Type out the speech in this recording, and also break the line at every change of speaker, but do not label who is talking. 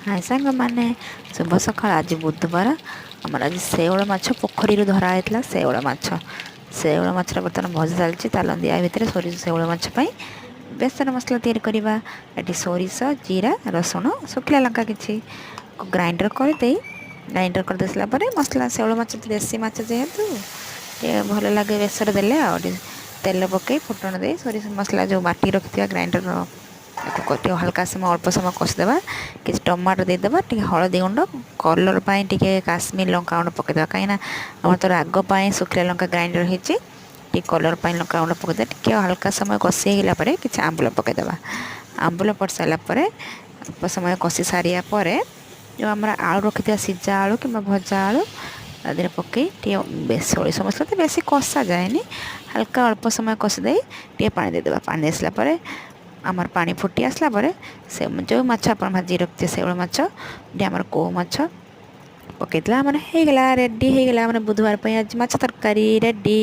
हाय सांग मैंने शुभ सकाल। आज बुधवार आमर आज शेवल माछ पोखरी धरा होता शेवल माछर बर्तमान भजा चलती ताल दिया भितर सोरिष शेवल माछपाई बेसन मसला तैयारी करवा। ये सोरिष जीरा रसुण शुखला लंका कि ग्राइंडर करदे ग्राइंडर करदे सारापर मसला शेवल माछ देसी माछ जेहेतु भल लगे बेसर देले तेल पकई फुटण दे सोरिष मसला जो बाटी रखी ग्राइंडर हल्का समय अल्प समय कषिदेवा कि टमाटो देदेबा टी हलदी गुंड colour pi T Kashmir Lanka गुंड पकईदेवा कहीं आम तो राग पाई शुखला लंका ग्राइंडर होती कलर पाई लंका गुंड पकईदे टी हल्का समय कषिगला कि आंबुल पकईदेवा। आंबुल पड़ सारापर अल्प समय कषि सारिया जो आम आलू रखी सीजा आलू कि भजा आलू तादेह पकई टे सोरिष मसला तो बेसी कषा जाए हल्का अल्प समय कषिदे टे पानी देदेबा। पानी दे सारापर आमर पानी फुटी आसला से जो माछ आप भाजी रखते शेवल माछ आमर को माछ पकईला आमर हो गला रेडी हो गला बुधवार आज माछ तरकारी रेडी।